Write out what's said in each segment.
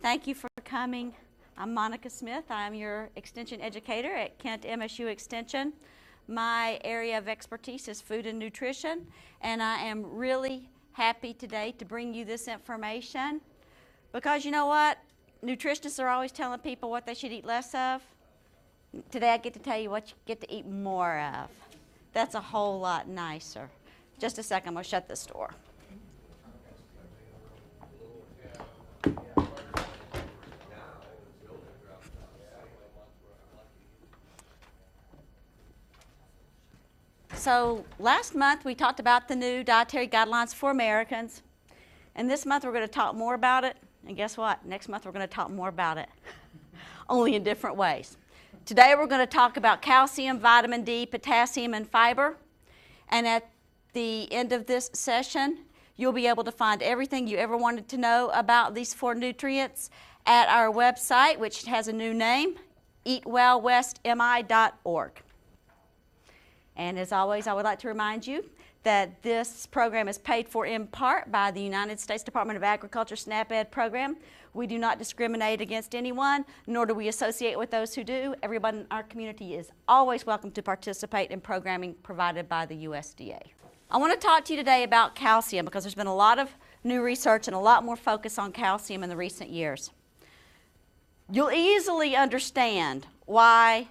Thank you for coming. I'm Monica Smith. I'm your Extension Educator at Kent MSU Extension. My area of expertise is food and nutrition, and I am really happy today to bring you this information because you know what? Nutritionists are always telling people what they should eat less of. Today I get to tell you what you get to eat more of. That's a whole lot nicer. Just a second, I'm going to shut this door. So last month we talked about the new Dietary Guidelines for Americans. And this month we're going to talk more about it. And guess what? Next month we're going to talk more about it, only in different ways. Today we're going to talk about calcium, vitamin D, potassium, and fiber. And at the end of this session, you'll be able to find everything you ever wanted to know about these 4 nutrients at our website, which has a new name, eatwellwestmi.org. And as always, I would like to remind you that this program is paid for in part by the United States Department of Agriculture SNAP-Ed program. We do not discriminate against anyone, nor do we associate with those who do. Everyone in our community is always welcome to participate in programming provided by the USDA. I want to talk to you today about calcium because there's been a lot of new research and a lot more focus on calcium in the recent years. You'll easily understand why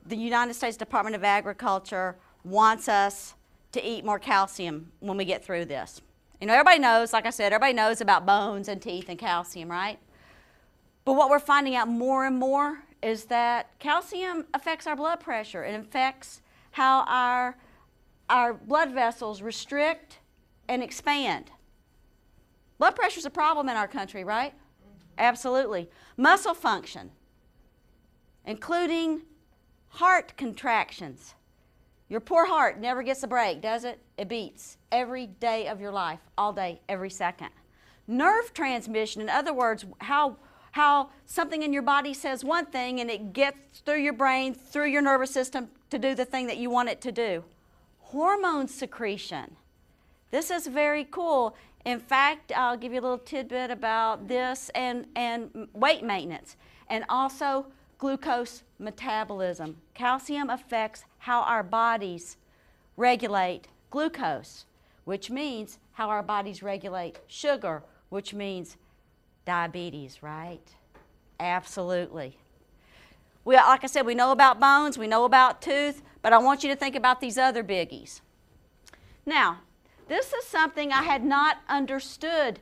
the United States Department of Agriculture wants us to eat more calcium when we get through this. You know, everybody knows, like I said, everybody knows about bones and teeth and calcium, right? But what we're finding out more and more is that calcium affects our blood pressure. It affects how our blood vessels restrict and expand. Blood pressure is a problem in our country, right? Absolutely. Muscle function, including heart contractions. Your poor heart never gets a break, does it? It beats every day of your life, all day, every second. Nerve transmission, in other words, how something in your body says one thing and it gets through your brain, through your nervous system to do the thing that you want it to do. Hormone secretion. This is very cool. In fact, I'll give you a little tidbit about this and weight maintenance, and also glucose metabolism. Calcium affects how our bodies regulate glucose, which means how our bodies regulate sugar, which means diabetes, right? Absolutely. Like I said, we know about bones, we know about tooth, but I want you to think about these other biggies. Now, this is something I had not understood.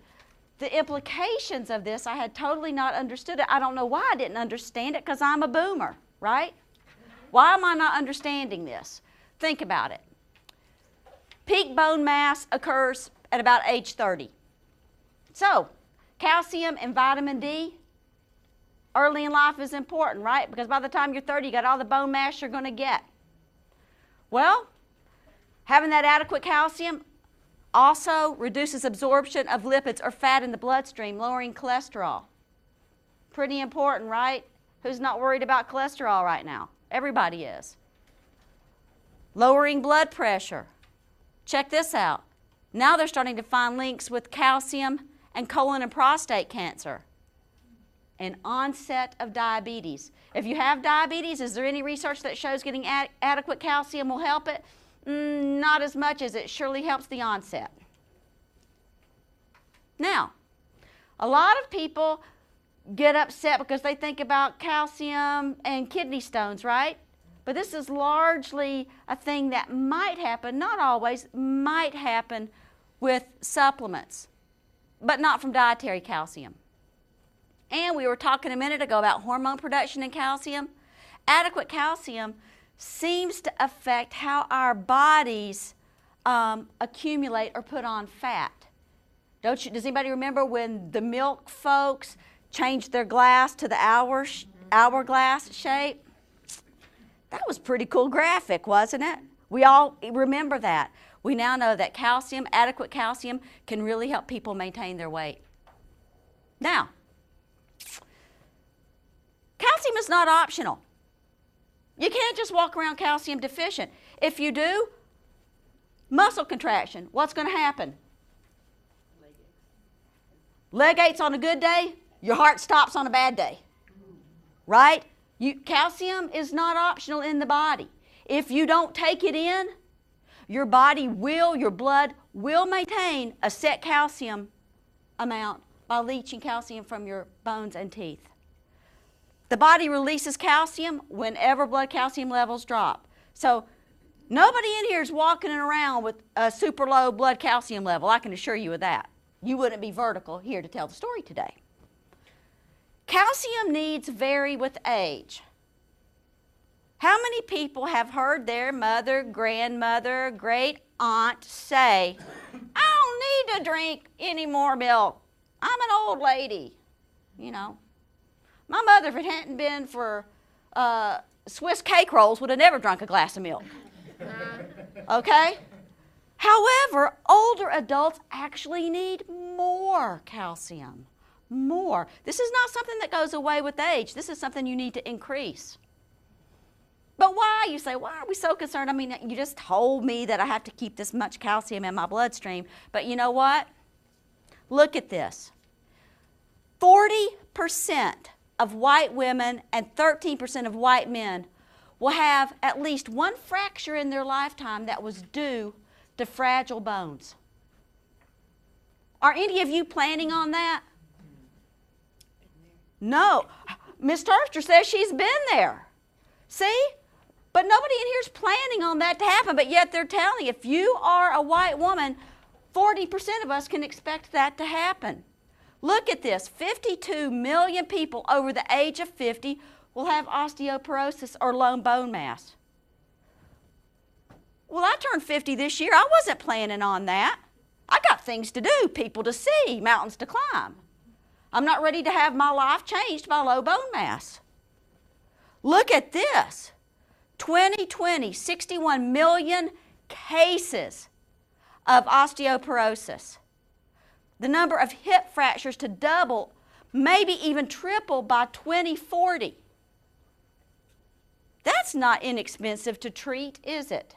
The implications of this, I had totally not understood it. I don't know why I didn't understand it, because I'm a boomer, right? Why am I not understanding this? Think about it. Peak bone mass occurs at about age 30. So, calcium and vitamin D early in life is important, right? Because by the time you're 30, you got all the bone mass you're going to get. Well, having that adequate calcium also reduces absorption of lipids or fat in the bloodstream, lowering cholesterol. Pretty important, right? Who's not worried about cholesterol right now? Everybody is. Lowering blood pressure. Check this out. Now they're starting to find links with calcium and colon and prostate cancer and onset of diabetes. If you have diabetes, is there any research that shows getting adequate calcium will help it? Not as much as it surely helps the onset. Now, a lot of people get upset because they think about calcium and kidney stones, right? But this is largely a thing that might happen, not always, might happen with supplements, but not from dietary calcium. And we were talking a minute ago about hormone production and calcium. Adequate calcium seems to affect how our bodies accumulate or put on fat. Does anybody remember when the milk folks changed their glass to the hourglass shape? That was a pretty cool graphic, wasn't it? We all remember that. We now know that calcium, adequate calcium, can really help people maintain their weight. Now, calcium is not optional. You can't just walk around calcium deficient. If you do, muscle contraction, what's going to happen? Leg aches on a good day, Your heart stops on a bad day, right? Calcium is not optional in the body. If you don't take it in, your blood will maintain a set calcium amount by leaching calcium from your bones and teeth. The body releases calcium whenever blood calcium levels drop. So nobody in here is walking around with a super low blood calcium level. I can assure you of that. You wouldn't be vertical here to tell the story today. Calcium needs vary with age. How many people have heard their mother, grandmother, great aunt say, I don't need to drink any more milk. I'm an old lady. You know, my mother, if it hadn't been for Swiss cake rolls, would have never drunk a glass of milk. Okay? However, older adults actually need more calcium. More. This is not something that goes away with age. This is something you need to increase. But why? You say, why are we so concerned? I mean, you just told me that I have to keep this much calcium in my bloodstream. But you know what? Look at this. 40% of white women and 13% of white men will have at least one fracture in their lifetime that was due to fragile bones. Are any of you planning on that? No. Miss Terpster says she's been there. See? But nobody in here is planning on that to happen, but yet they're telling you, if you are a white woman, 40% of us can expect that to happen. Look at this. 52 million people over the age of 50 will have osteoporosis or low bone mass. Well, I turned 50 this year. I wasn't planning on that. I got things to do, people to see, mountains to climb. I'm not ready to have my life changed by low bone mass. Look at this. 2020, 61 million cases of osteoporosis. The number of hip fractures to double, maybe even triple by 2040. That's not inexpensive to treat, is it?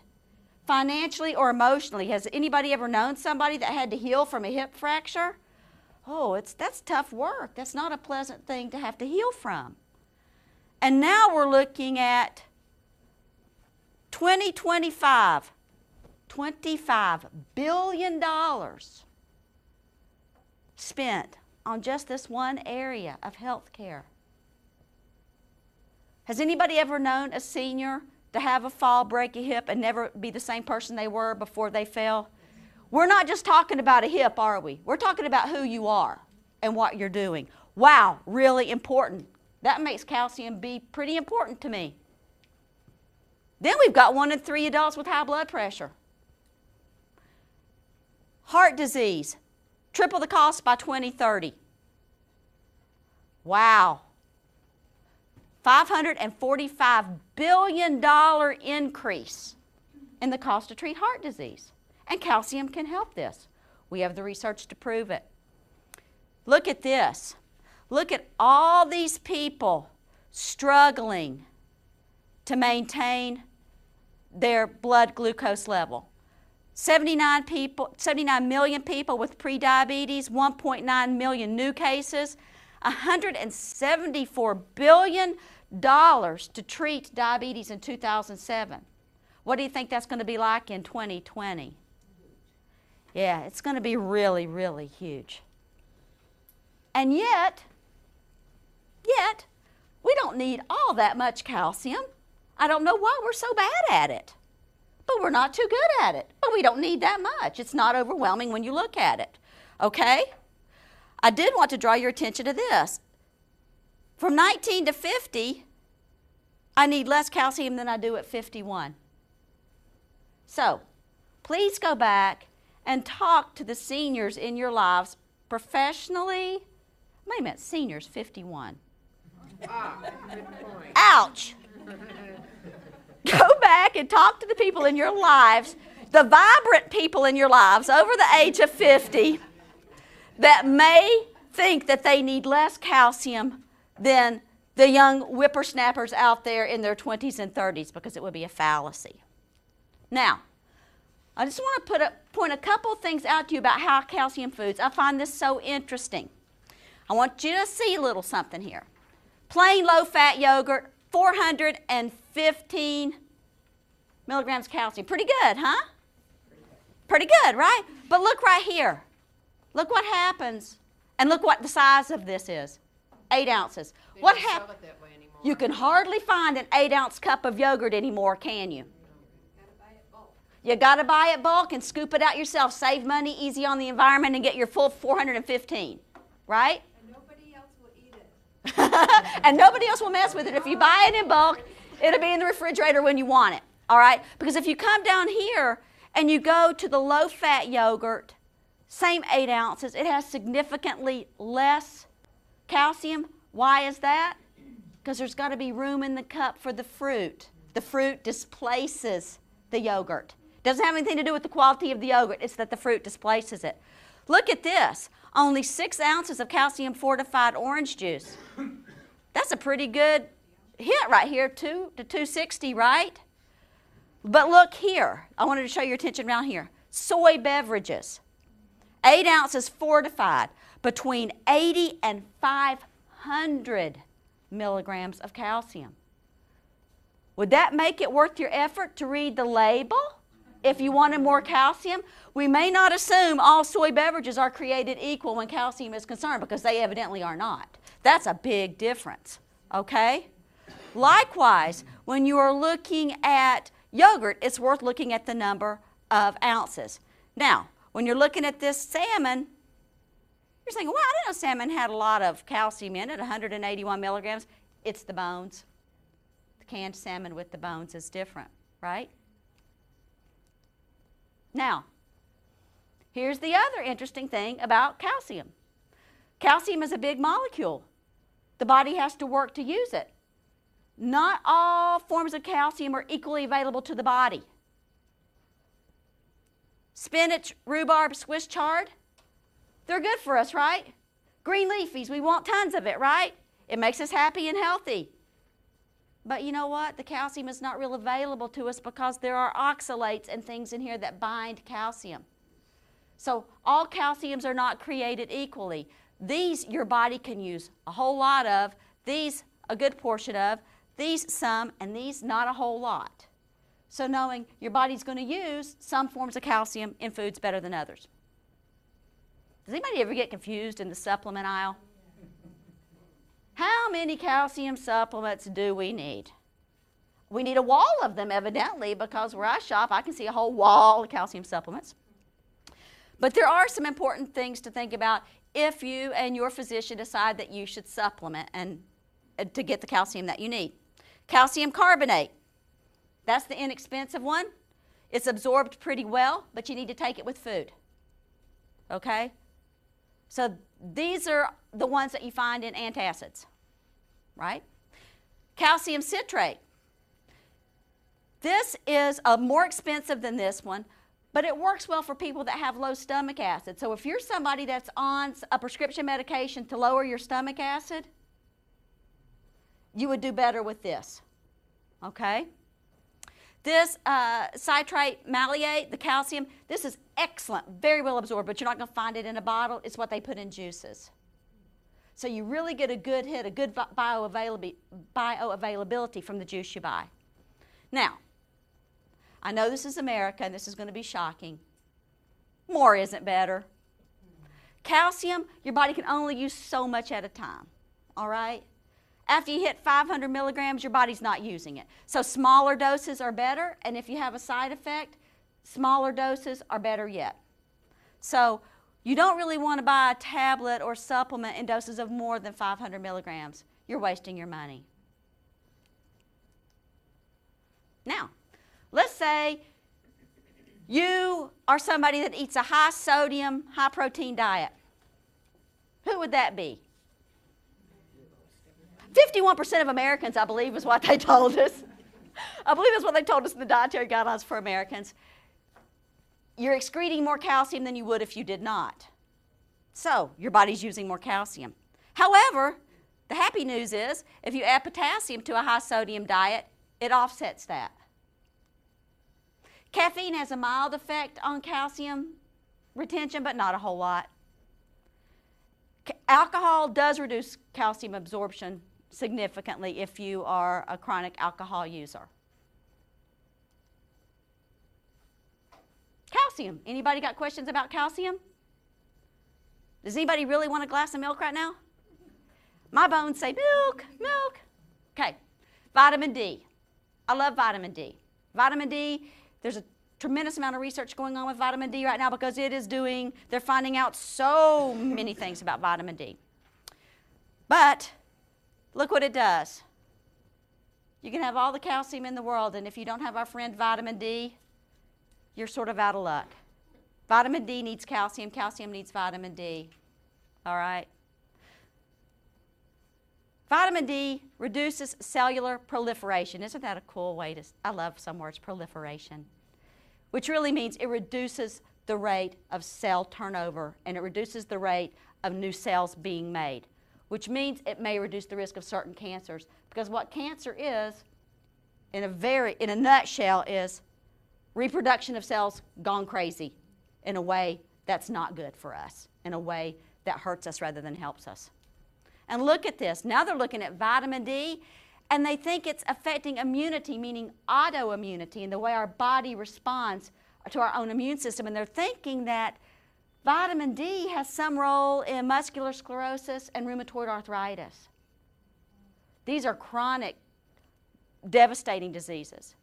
Financially or emotionally, has anybody ever known somebody that had to heal from a hip fracture? Oh, that's tough work. That's not a pleasant thing to have to heal from. And now we're looking at 2025, $25 billion spent on just this one area of health care. Has anybody ever known a senior to have a fall, break a hip, and never be the same person they were before they fell? We're not just talking about a hip, are we? We're talking about who you are and what you're doing. Wow, really important. That makes calcium be pretty important to me. Then we've got 1 in 3 adults with high blood pressure. Heart disease, triple the cost by 2030. Wow. $545 billion increase in the cost to treat heart disease. And calcium can help this. We have the research to prove it. Look at this. Look at all these people struggling to maintain their blood glucose level. 79 million people with prediabetes, 1.9 million new cases, $174 billion to treat diabetes in 2007. What do you think that's going to be like in 2020? Yeah, it's going to be really, really huge. And yet, we don't need all that much calcium. I don't know why we're so bad at it. But we're not too good at it. But we don't need that much. It's not overwhelming when you look at it. Okay? I did want to draw your attention to this. From 19 to 50, I need less calcium than I do at 51. So, please go back and talk to the seniors in your lives professionally. Wait a minute, seniors, 51. Ah, good point. Ouch! Go back and talk to the people in your lives, the vibrant people in your lives over the age of 50 that may think that they need less calcium than the young whippersnappers out there in their 20s and 30s, because it would be a fallacy. Now, I just want to point a couple of things out to you about high calcium foods. I find this so interesting. I want you to see a little something here. Plain low-fat yogurt, 415 milligrams calcium. Pretty good, huh? Pretty good, right? But look right here. Look what happens. And look what the size of this is. 8 ounces. What happens? You can hardly find an 8-ounce cup of yogurt anymore, can you? You got to buy it bulk and scoop it out yourself. Save money, easy on the environment, and get your full 415, right? And nobody else will eat it. And nobody else will mess with it. If you buy it in bulk, it'll be in the refrigerator when you want it, all right? Because if you come down here and you go to the low-fat yogurt, same 8 ounces, it has significantly less calcium. Why is that? Because there's got to be room in the cup for the fruit. The fruit displaces the yogurt. Doesn't have anything to do with the quality of the yogurt. It's that the fruit displaces it. Look at this. Only 6 ounces of calcium-fortified orange juice. That's a pretty good hit right here, 2 to 260, right? But look here. I wanted to show your attention around here. Soy beverages. 8 ounces fortified, between 80 and 500 milligrams of calcium. Would that make it worth your effort to read the label if you wanted more calcium? We may not assume all soy beverages are created equal when calcium is concerned, because they evidently are not. That's a big difference, okay? Likewise, when you are looking at yogurt, it's worth looking at the number of ounces. Now, when you're looking at this salmon, you're saying, well, I didn't know salmon had a lot of calcium in it, 181 milligrams. It's the bones. The canned salmon with the bones is different, right? Now, here's the other interesting thing about calcium. Calcium is a big molecule. The body has to work to use it. Not all forms of calcium are equally available to the body. Spinach, rhubarb, Swiss chard, they're good for us, right? Green leafies, we want tons of it, right? It makes us happy and healthy. But you know what? The calcium is not real available to us because there are oxalates and things in here that bind calcium. So all calciums are not created equally. These your body can use a whole lot of, these a good portion of, these some, and these not a whole lot. So knowing your body's going to use some forms of calcium in foods better than others. Does anybody ever get confused in the supplement aisle? How many calcium supplements do we need? We need a wall of them, evidently, because where I shop, I can see a whole wall of calcium supplements. But there are some important things to think about if you and your physician decide that you should supplement and to get the calcium that you need. Calcium carbonate. That's the inexpensive one. It's absorbed pretty well, but you need to take it with food. Okay? So these are the ones that you find in antacids, right? Calcium citrate. This is more expensive than this one, but it works well for people that have low stomach acid. So if you're somebody that's on a prescription medication to lower your stomach acid, you would do better with this, okay? This citrate malleate, the calcium, this is excellent, very well absorbed, but you're not going to find it in a bottle. It's what they put in juices. So you really get a good hit, a good bioavailability from the juice you buy. Now, I know this is America, and this is going to be shocking. More isn't better. Calcium, your body can only use so much at a time, all right? After you hit 500 milligrams, your body's not using it. So smaller doses are better, and if you have a side effect, smaller doses are better yet. So you don't really want to buy a tablet or supplement in doses of more than 500 milligrams. You're wasting your money. Now, let's say you are somebody that eats a high sodium, high protein diet. Who would that be? 51% of Americans, I believe, is what they told us. I believe that's what they told us in the Dietary Guidelines for Americans. You're excreting more calcium than you would if you did not. So your body's using more calcium. However, the happy news is if you add potassium to a high sodium diet, it offsets that. Caffeine has a mild effect on calcium retention, but not a whole lot. Alcohol does reduce calcium absorption significantly if you are a chronic alcohol user. Calcium. Anybody got questions about calcium? Does anybody really want a glass of milk right now? My bones say milk, milk. Okay. Vitamin D. I love vitamin D. Vitamin D, there's a tremendous amount of research going on with vitamin D right now because they're finding out so many things about vitamin D. But look what it does. You can have all the calcium in the world, and if you don't have our friend vitamin D, you're sort of out of luck. Vitamin D needs calcium. Calcium needs vitamin D. All right? Vitamin D reduces cellular proliferation. Isn't that a cool way to, I love some words, proliferation, which really means it reduces the rate of cell turnover and it reduces the rate of new cells being made, which means it may reduce the risk of certain cancers. Because what cancer is, in a nutshell, is reproduction of cells gone crazy in a way that's not good for us, in a way that hurts us rather than helps us. And look at this. Now they're looking at vitamin D, and they think it's affecting immunity, meaning autoimmunity, and the way our body responds to our own immune system. And they're thinking that vitamin D has some role in muscular sclerosis and rheumatoid arthritis. These are chronic, devastating diseases.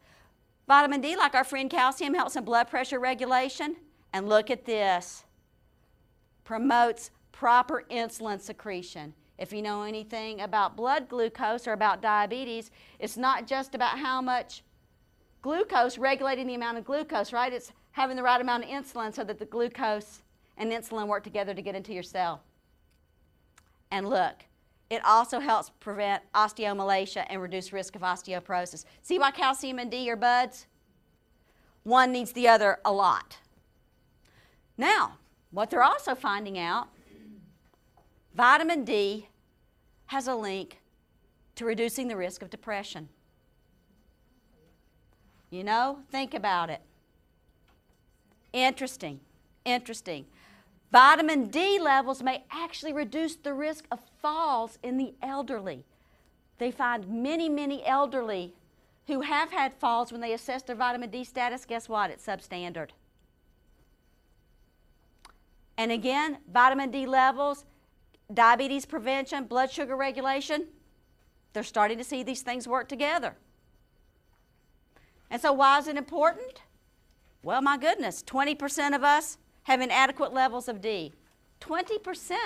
Vitamin D, like our friend calcium, helps in blood pressure regulation. And look at this. Promotes proper insulin secretion. If you know anything about blood glucose or about diabetes, it's not just about how much glucose, regulating the amount of glucose, right? It's having the right amount of insulin so that the glucose and insulin work together to get into your cell. And look, it also helps prevent osteomalacia and reduce risk of osteoporosis. See why calcium and D are buds? One needs the other a lot. Now, what they're also finding out, vitamin D has a link to reducing the risk of depression. You know, think about it. Interesting, interesting. Vitamin D levels may actually reduce the risk of falls in the elderly. They find many, many elderly who have had falls when they assess their vitamin D status. Guess what? It's substandard. And again, vitamin D levels, diabetes prevention, blood sugar regulation, they're starting to see these things work together. And so why is it important? Well, my goodness, 20% of us have inadequate levels of D. 20%.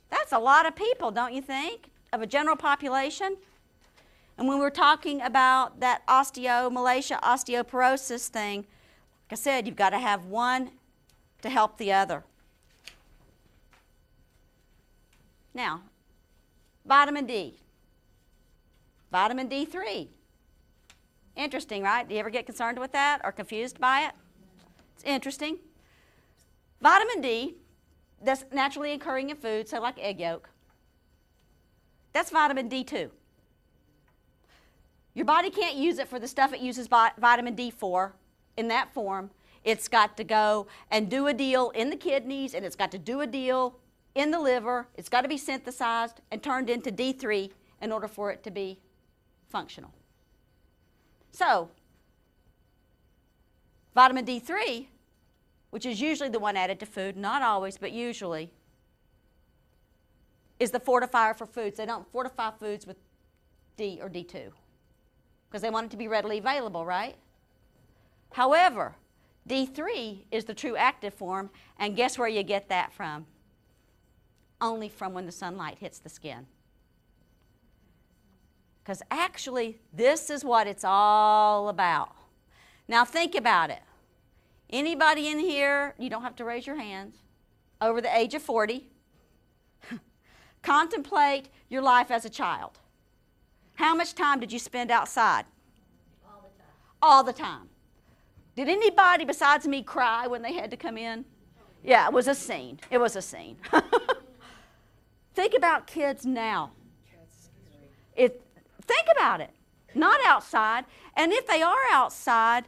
That's a lot of people, don't you think, of a general population? And when we're talking about that osteomalacia, osteoporosis thing, like I said, you've got to have one to help the other. Now, vitamin D. Vitamin D3. Interesting, right? Do you ever get concerned with that or confused by it? It's interesting. Vitamin D, that's naturally occurring in food, so like egg yolk. That's vitamin D2. Your body can't use it for the stuff it uses vitamin D for in that form. It's got to go and do a deal in the kidneys, and it's got to do a deal in the liver. It's got to be synthesized and turned into D3 in order for it to be functional. So, vitamin D3, which is usually the one added to food, not always, but usually, is the fortifier for foods. They don't fortify foods with D or D2 because they want it to be readily available, right? However, D3 is the true active form, and guess where you get that from? Only from when the sunlight hits the skin. Because actually, this is what it's all about. Now think about it. Anybody in here, you don't have to raise your hands, over the age of 40, contemplate your life as a child. How much time did you spend outside? All the time. All the time. Did anybody besides me cry when they had to come in? Yeah, it was a scene. It was a scene. Think about kids now. Think about it. Not outside. And if they are outside,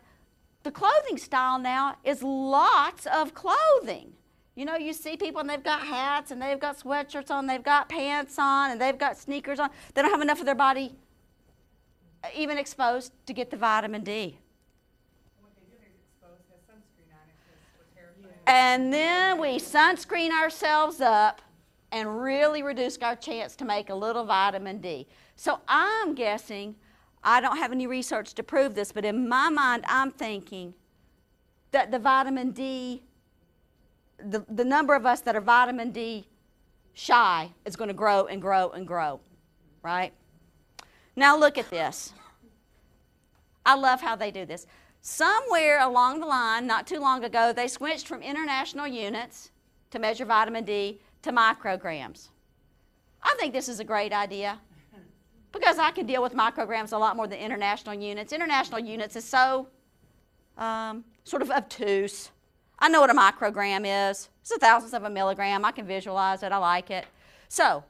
the clothing style now is lots of clothing. You know, you see people and they've got hats and they've got sweatshirts on, they've got pants on, and they've got sneakers on. They don't have enough of their body even exposed to get the vitamin D. What they do is expose, has sunscreen on it, because we're terrified. And then we sunscreen ourselves up and really reduce our chance to make a little vitamin D. So I'm guessing, I don't have any research to prove this, but in my mind I'm thinking that the vitamin D, the number of us that are vitamin D shy is going to grow and grow and grow, right? Now look at this. I love how they do this. Somewhere along the line, not too long ago, they switched from international units to measure vitamin D to micrograms. I think this is a great idea because I can deal with micrograms a lot more than international units. International units is so sort of obtuse. I know what a microgram is. It's 1,000th of a milligram. I can visualize it. I like it. So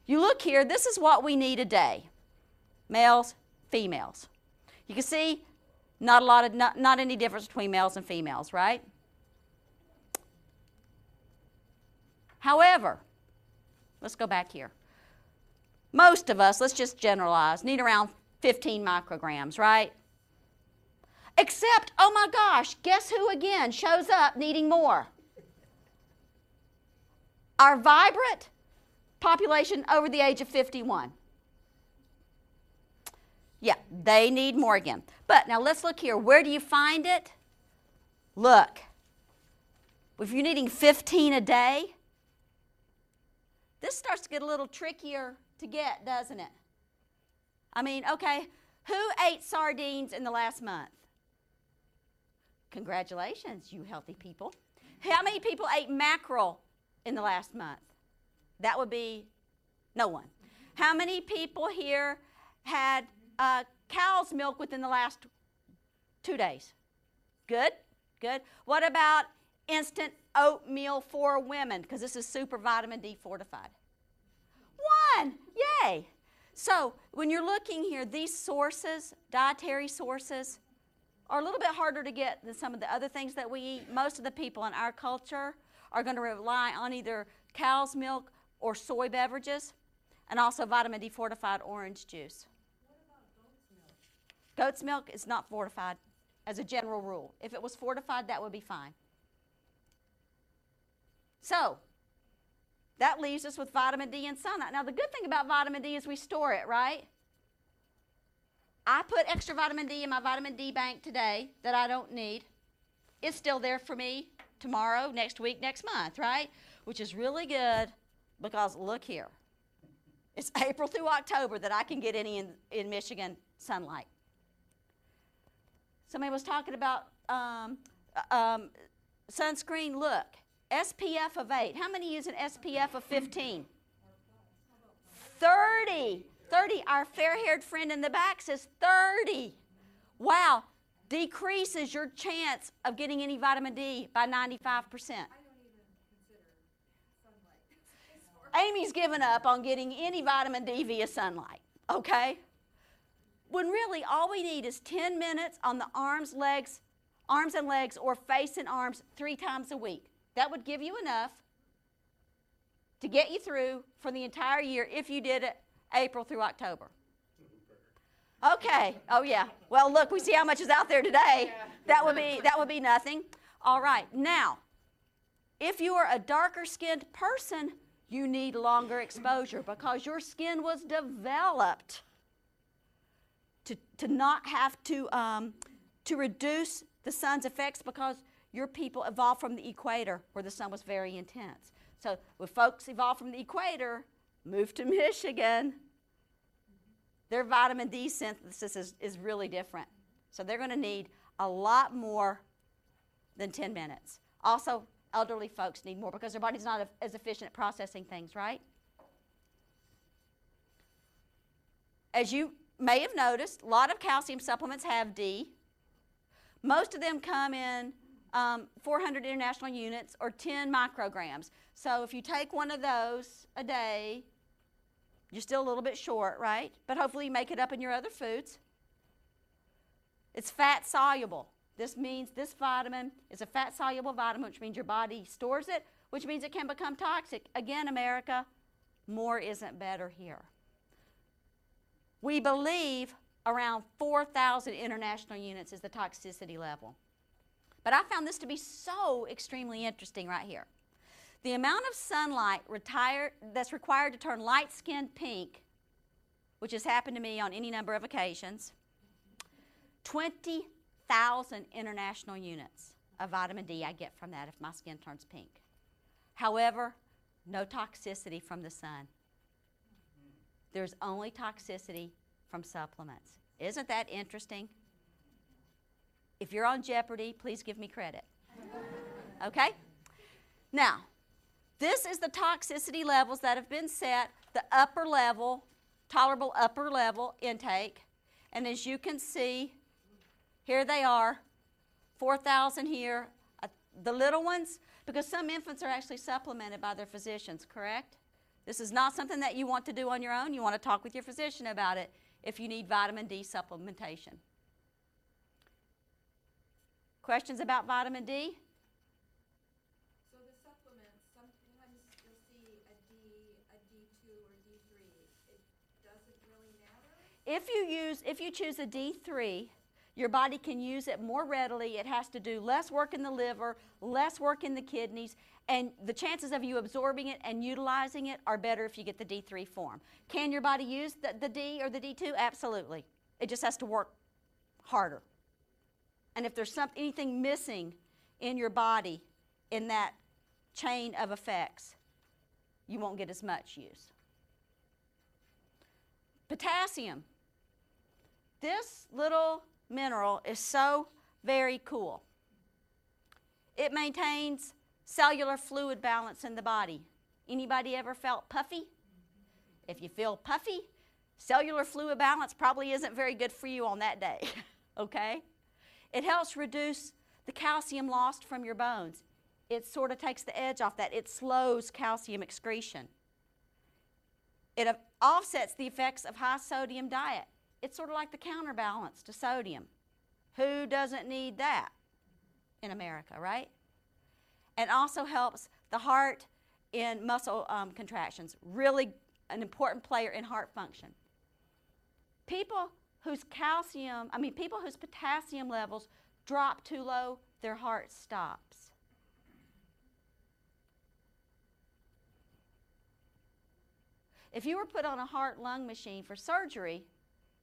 you look here. This is what we need a day. Males, females. You can see not any difference between males and females, right? However, let's go back here. Most of us, let's just generalize, need around 15 micrograms, right? Except, oh my gosh, guess who again shows up needing more? Our vibrant population over the age of 51. Yeah, they need more again. But now let's look here. Where do you find it? Look. If you're needing 15 a day, this starts to get a little trickier to get, doesn't it? I mean, okay, who ate sardines in the last month? Congratulations, you healthy people. How many people ate mackerel in the last month? That would be no one. How many people here had cow's milk within the last 2 days? Good, good. What about instant oatmeal for women? Because this is super vitamin D fortified. 1, yay. So when you're looking here, these sources, dietary sources, are a little bit harder to get than some of the other things that we eat. Most of the people in our culture are going to rely on either cow's milk or soy beverages, and also vitamin D fortified orange juice. What about goat's milk? Goat's milk is not fortified as a general rule. If it was fortified, that would be fine. So that leaves us with vitamin D and sunlight. Now the good thing about vitamin D is we store it, right? I put extra vitamin D in my vitamin D bank today that I don't need. It's still there for me tomorrow, next week, next month, right? Which is really good because look here. It's April through October that I can get any in Michigan sunlight. Somebody was talking about sunscreen. Look, SPF of 8. How many use an SPF of 15? 30. 30. Our fair-haired friend in the back says 30. Wow. Decreases your chance of getting any vitamin D by 95%. I don't even consider sunlight. Amy's given up on getting any vitamin D via sunlight, okay? When really all we need is 10 minutes on the arms and legs, or face and arms 3 times a week. That would give you enough to get you through for the entire year if you did it April through October. Okay. Oh yeah. Well, look, we see how much is out there today. That would be nothing. All right. Now, if you are a darker skinned person, you need longer exposure because your skin was developed to not have to reduce the sun's effects because your people evolved from the equator where the sun was very intense. So when folks evolved from the equator, moved to Michigan, their vitamin D synthesis is really different. So they're going to need a lot more than 10 minutes. Also, elderly folks need more because their body's not as efficient at processing things, right? As you may have noticed, a lot of calcium supplements have D. Most of them come in 400 international units or 10 micrograms. So if you take one of those a day, you're still a little bit short, right? But hopefully you make it up in your other foods. It's fat soluble. This means this vitamin is a fat soluble vitamin, which means your body stores it which means it can become toxic. Again, America, more isn't better here. We believe around 4,000 international units is the toxicity level. But I found this to be so extremely interesting right here. The amount of sunlight that's required to turn light-skinned pink, which has happened to me on any number of occasions, 20,000 international units of vitamin D I get from that if my skin turns pink. However, no toxicity from the sun. There's only toxicity from supplements. Isn't that interesting? If you're on Jeopardy, please give me credit. Okay? Now, this is the toxicity levels that have been set, the upper level, tolerable upper level intake. And as you can see, here they are, 4,000 here. The little ones, because some infants are actually supplemented by their physicians, correct? This is not something that you want to do on your own. You want to talk with your physician about it if you need vitamin D supplementation. Questions about vitamin D? So the supplements, sometimes you'll see a D2 or D3. It doesn't really matter? If you choose a D3, your body can use it more readily. It has to do less work in the liver, less work in the kidneys, and the chances of you absorbing it and utilizing it are better if you get the D3 form. Can your body use the D or the D2? Absolutely. It just has to work harder. And if there's anything missing in your body in that chain of effects, you won't get as much use. Potassium. This little mineral is so very cool. It maintains cellular fluid balance in the body. Anybody ever felt puffy? If you feel puffy, cellular fluid balance probably isn't very good for you on that day, okay? It helps reduce the calcium lost from your bones. It sort of takes the edge off that. It slows calcium excretion. It offsets the effects of high sodium diet. It's sort of like the counterbalance to sodium. Who doesn't need that in America, right? And also helps the heart in muscle contractions. Really an important player in heart function. People whose potassium levels drop too low, their heart stops. If you were put on a heart-lung machine for surgery,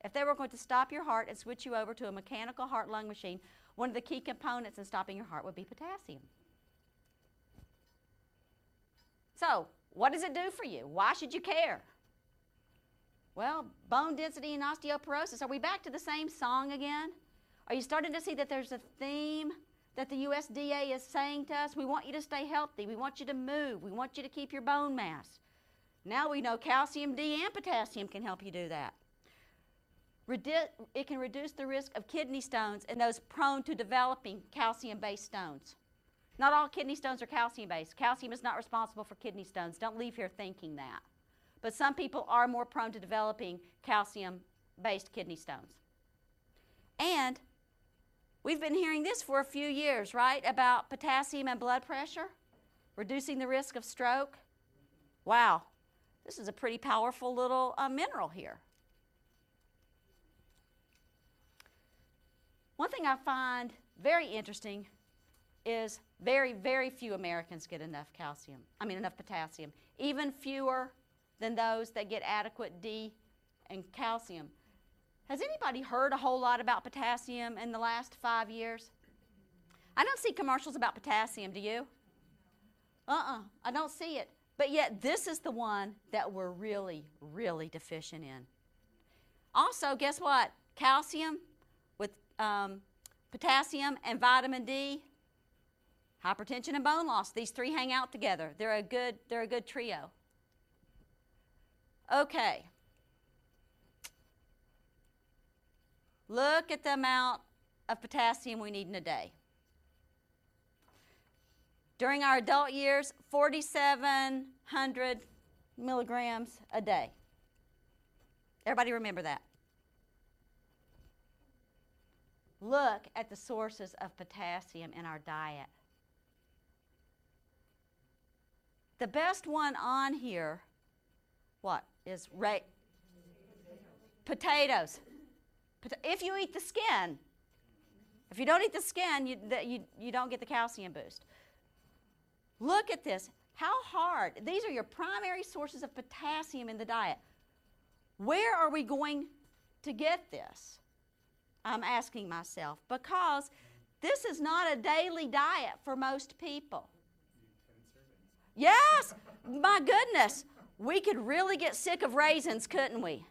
if they were going to stop your heart and switch you over to a mechanical heart-lung machine, one of the key components in stopping your heart would be potassium. So, what does it do for you? Why should you care? Well, bone density and osteoporosis. Are we back to the same song again? Are you starting to see that there's a theme that the USDA is saying to us? We want you to stay healthy. We want you to move. We want you to keep your bone mass. Now we know calcium D and potassium can help you do that. It can reduce the risk of kidney stones in those prone to developing calcium-based stones. Not all kidney stones are calcium-based. Calcium is not responsible for kidney stones. Don't leave here thinking that. But some people are more prone to developing calcium-based kidney stones. And we've been hearing this for a few years, right, about potassium and blood pressure, reducing the risk of stroke. Wow, this is a pretty powerful little mineral here. One thing I find very interesting is very, very few Americans get enough potassium, even fewer than those that get adequate D and calcium. Has anybody heard a whole lot about potassium in the last 5 years? I don't see commercials about potassium, do you? I don't see it. But yet this is the one that we're really, really deficient in. Also, guess what? Calcium with potassium and vitamin D, hypertension and bone loss. These three hang out together. They're a good trio. Okay. Look at the amount of potassium we need in a day. During our adult years, 4,700 milligrams a day. Everybody remember that. Look at the sources of potassium in our diet. the best one on here, what, is potatoes. If you eat the skin. If you don't eat the skin, you don't get the calcium boost. Look at this. How hard. These are your primary sources of potassium in the diet. Where are we going to get this? I'm asking myself, because this is not a daily diet for most people. Yes, my goodness. We could really get sick of raisins, couldn't we?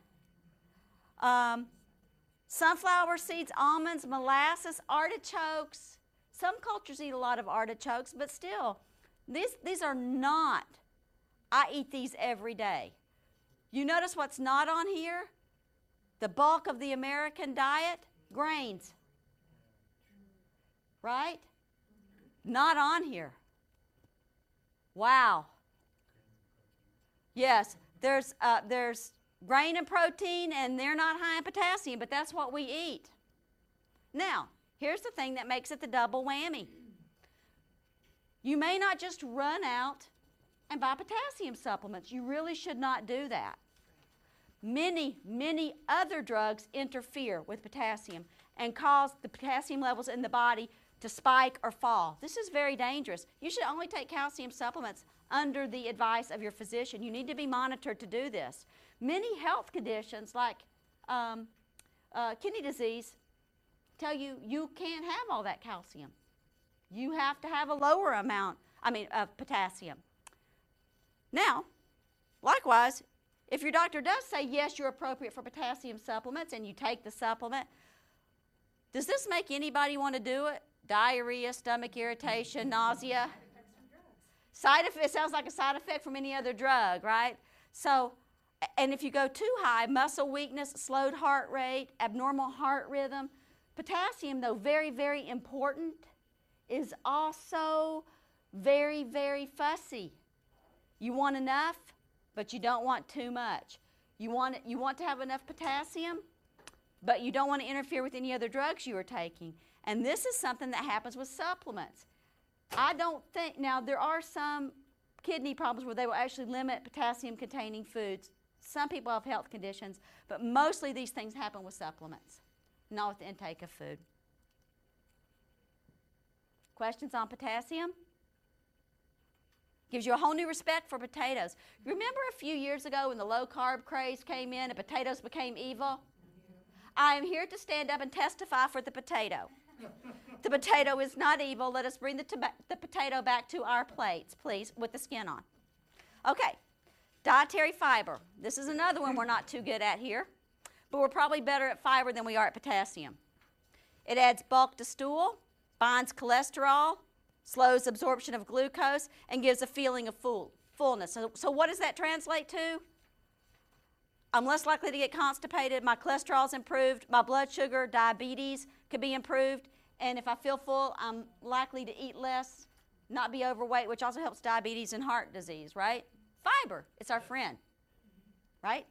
Sunflower seeds, almonds, molasses, artichokes. Some cultures eat a lot of artichokes, but still, these are not. I eat these every day. You notice what's not on here? The bulk of the American diet, grains. Right? Not on here. Wow. Yes, there's grain and protein, and they're not high in potassium, but that's what we eat. Now, here's the thing that makes it the double whammy. You may not just run out and buy potassium supplements. You really should not do that. Many, many other drugs interfere with potassium and cause the potassium levels in the body to spike or fall. This is very dangerous. You should only take calcium supplements under the advice of your physician. You need to be monitored to do this. Many health conditions like kidney disease tell you you can't have all that calcium. You have to have a lower amount, of potassium. Now, likewise, if your doctor does say, yes, you're appropriate for potassium supplements, and you take the supplement, does this make anybody want to do it? Diarrhea, stomach irritation, nausea? Side effect, it sounds like a side effect from any other drug, right? So, and if you go too high, muscle weakness, slowed heart rate, abnormal heart rhythm. Potassium, though very, very important, is also very, very fussy. You want enough, but you don't want too much. You want to have enough potassium, but you don't want to interfere with any other drugs you are taking. And this is something that happens with supplements. I don't think, now there are some kidney problems where they will actually limit potassium-containing foods. Some people have health conditions, but mostly these things happen with supplements, not with the intake of food. Questions on potassium? Gives you a whole new respect for potatoes. Remember a few years ago when the low-carb craze came in and potatoes became evil? I am here to stand up and testify for the potato. The potato is not evil. Let us bring the potato back to our plates, please, with the skin on. Okay, dietary fiber. This is another one we're not too good at here, but we're probably better at fiber than we are at potassium. It adds bulk to stool, binds cholesterol, slows absorption of glucose, and gives a feeling of fullness. So what does that translate to? I'm less likely to get constipated, my cholesterol's improved, my blood sugar, diabetes could be improved, and if I feel full, I'm likely to eat less, not be overweight, which also helps diabetes and heart disease, right? Fiber, it's our friend, right?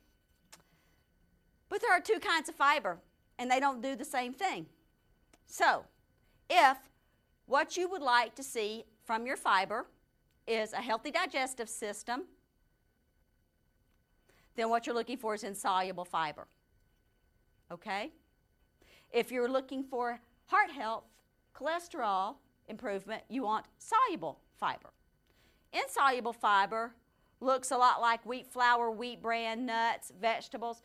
But there are two kinds of fiber, and they don't do the same thing. So, if what you would like to see from your fiber is a healthy digestive system, then what you're looking for is insoluble fiber. Okay? If you're looking for heart health, cholesterol improvement, you want soluble fiber. Insoluble fiber looks a lot like wheat flour, wheat bran, nuts, vegetables.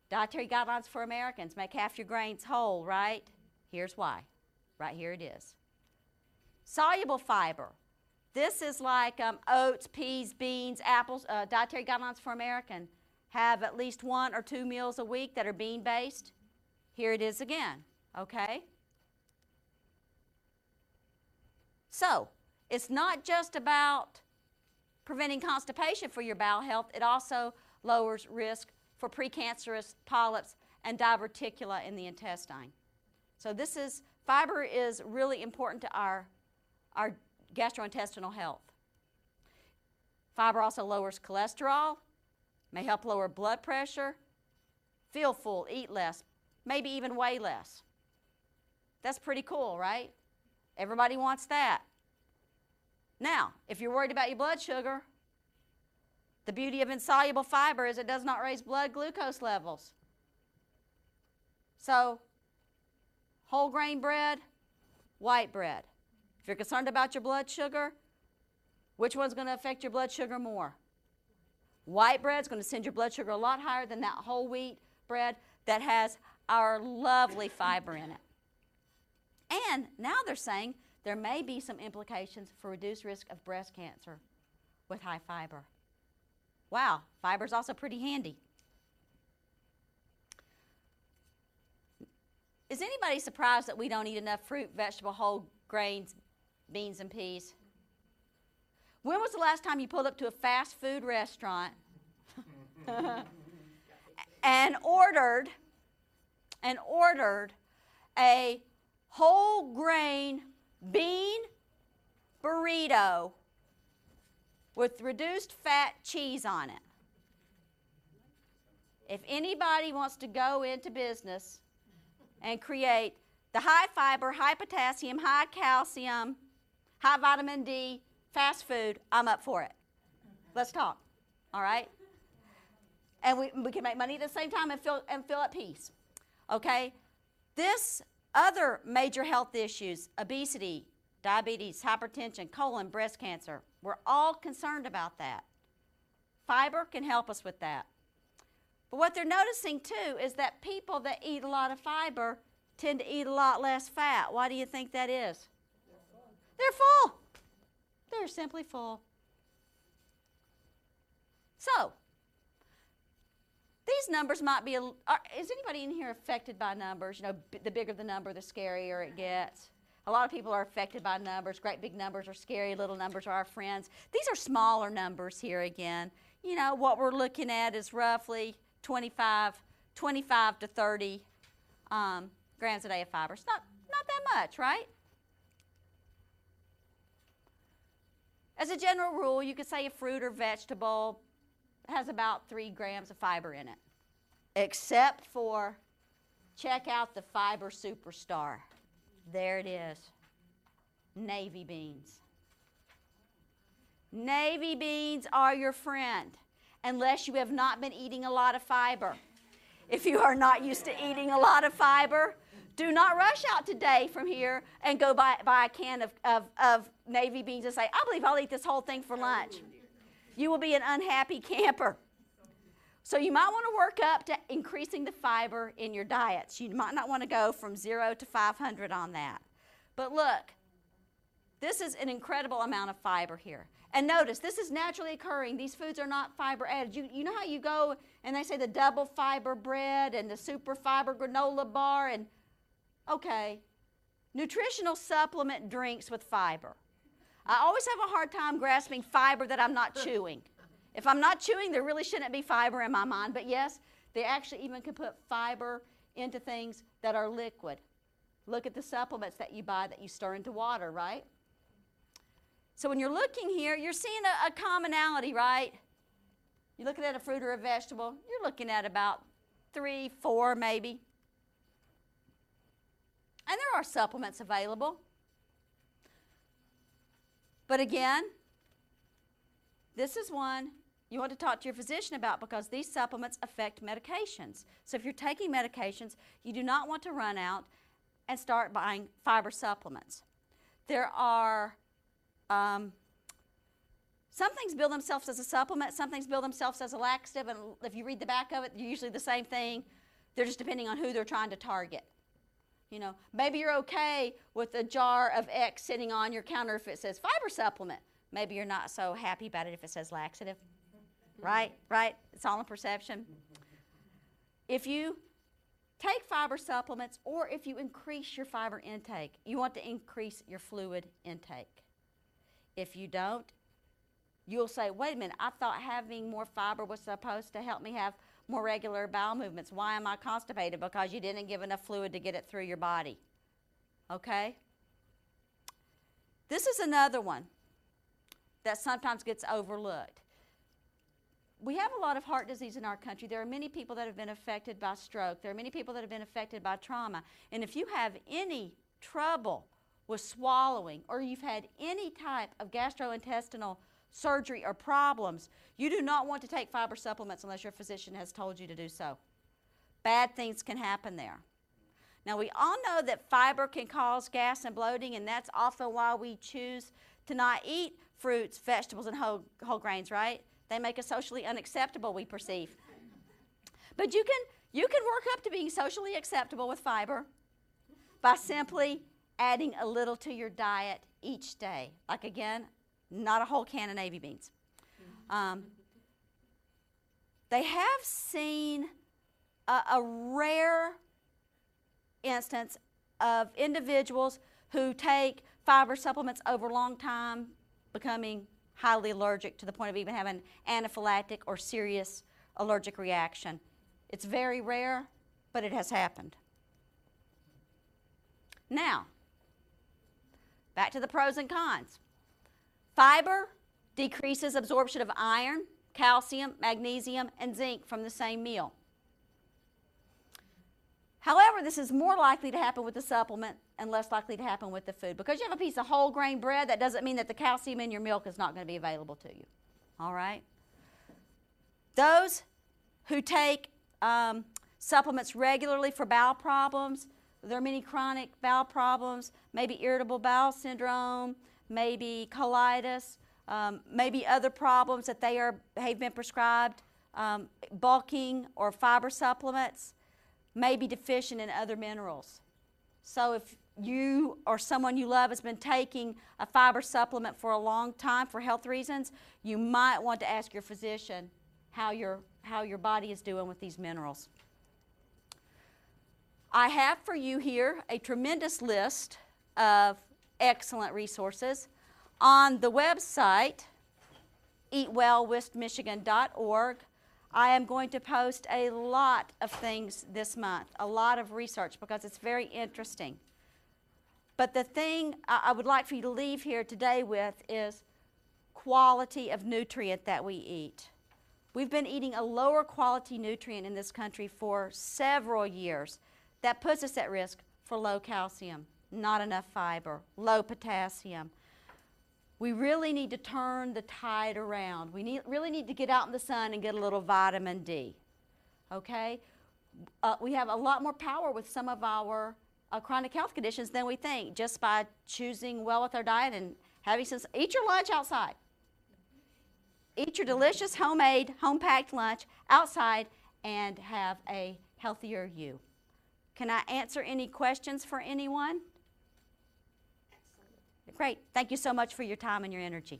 Dietary Guidelines for Americans, make half your grains whole, right? Here's why. Right here it is. Soluble fiber. This is like oats, peas, beans, apples. Dietary Guidelines for Americans have at least 1 or 2 meals a week that are bean-based. Here it is again, okay? So, it's not just about preventing constipation for your bowel health. It also lowers risk for precancerous polyps and diverticula in the intestine. So fiber is really important to our gastrointestinal health. Fiber also lowers cholesterol, may help lower blood pressure, feel full, eat less, maybe even weigh less. That's pretty cool, right? Everybody wants that. Now, if you're worried about your blood sugar, The beauty of insoluble fiber is it does not raise blood glucose levels. So, whole grain bread, white bread. If you're concerned about your blood sugar, which one's going to affect your blood sugar more? White bread's going to send your blood sugar a lot higher than that whole wheat bread that has our lovely fiber in it. And now they're saying there may be some implications for reduced risk of breast cancer with high fiber. Wow, fiber's also pretty handy. Is anybody surprised that we don't eat enough fruit, vegetable, whole grains, beans, and peas? When was the last time you pulled up to a fast food restaurant and ordered a whole grain bean burrito with reduced fat cheese on it? If anybody wants to go into business and create the high fiber, high potassium, high calcium, high vitamin D fast food, I'm up for it. Let's talk, all right? And we can make money at the same time and feel at peace, okay? This other major health issues, obesity, diabetes, hypertension, colon, breast cancer, we're all concerned about that. Fiber can help us with that. But what they're noticing too is that people that eat a lot of fiber tend to eat a lot less fat. Why do you think that is? They're full. They're simply full. So, these numbers might be, is anybody in here affected by numbers? You know, the bigger the number, the scarier it gets. A lot of people are affected by numbers. Great big numbers are scary, little numbers are our friends. These are smaller numbers here again. You know, what we're looking at is roughly 25 to 30 grams a day of fiber. It's not that much, right? As a general rule, you could say a fruit or vegetable has about 3 grams of fiber in it, except for, check out the fiber superstar. There it is, navy beans. Navy beans are your friend, unless you have not been eating a lot of fiber. If you are not used to eating a lot of fiber, do not rush out today from here and go buy a can of navy beans and say, I believe I'll eat this whole thing for lunch. You will be an unhappy camper. So you might want to work up to increasing the fiber in your diets. You might not want to go from 0 to 500 on that. But look, this is an incredible amount of fiber here. And notice, this is naturally occurring. These foods are not fiber added. You know how you go and they say the double fiber bread and the super fiber granola bar and, okay, nutritional supplement drinks with fiber. I always have a hard time grasping fiber that I'm not chewing. If I'm not chewing, there really shouldn't be fiber in my mind. But yes, they actually even can put fiber into things that are liquid. Look at the supplements that you buy that you stir into water, right? So when you're looking here, you're seeing a commonality, right? You're looking at a fruit or a vegetable, you're looking at about 3, 4 maybe. And there are supplements available. But again, this is one you want to talk to your physician about because these supplements affect medications. So if you're taking medications, you do not want to run out and start buying fiber supplements. There are some things bill themselves as a supplement, some things bill themselves as a laxative, and if you read the back of it, they're usually the same thing. They're just depending on who they're trying to target. You know, maybe you're okay with a jar of X sitting on your counter if it says fiber supplement. Maybe you're not so happy about it if it says laxative. Right? It's all in perception. If you take fiber supplements or if you increase your fiber intake, you want to increase your fluid intake. If you don't, you'll say, wait a minute, I thought having more fiber was supposed to help me have more regular bowel movements. Why am I constipated? Because you didn't give enough fluid to get it through your body. Okay? This is another one that sometimes gets overlooked. We have a lot of heart disease in our country. There are many people that have been affected by stroke. There are many people that have been affected by trauma. And if you have any trouble with swallowing or you've had any type of gastrointestinal surgery, or problems, you do not want to take fiber supplements unless your physician has told you to do so. Bad things can happen there. Now, we all know that fiber can cause gas and bloating, and that's often why we choose to not eat fruits, vegetables, and whole grains, right? They make us socially unacceptable, we perceive. But you can work up to being socially acceptable with fiber by simply adding a little to your diet each day. Like, again, not a whole can of navy beans. They have seen a rare instance of individuals who take fiber supplements over a long time becoming highly allergic to the point of even having anaphylactic or serious allergic reaction. It's very rare, but it has happened. Now, back to the pros and cons. Fiber decreases absorption of iron, calcium, magnesium, and zinc from the same meal. However, this is more likely to happen with the supplement and less likely to happen with the food. Because you have a piece of whole grain bread, that doesn't mean that the calcium in your milk is not going to be available to you. All right? Those who take supplements regularly for bowel problems, there are many chronic bowel problems, maybe irritable bowel syndrome, maybe colitis, maybe other problems that have been prescribed, bulking or fiber supplements, may be deficient in other minerals. So if you or someone you love has been taking a fiber supplement for a long time for health reasons, you might want to ask your physician how your body is doing with these minerals. I have for you here a tremendous list of excellent resources. On the website, eatwellwestmichigan.org, I am going to post a lot of things this month, a lot of research, because it's very interesting. But the thing I would like for you to leave here today with is quality of nutrient that we eat. We've been eating a lower quality nutrient in this country for several years. That puts us at risk for low calcium, not enough fiber, low potassium. We really need to turn the tide around. We really need to get out in the sun and get a little vitamin D, okay? We have a lot more power with some of our chronic health conditions than we think, just by choosing well with our diet and having some. Eat your lunch outside. Eat your delicious homemade, home-packed lunch outside and have a healthier you. Can I answer any questions for anyone? Great. Thank you so much for your time and your energy.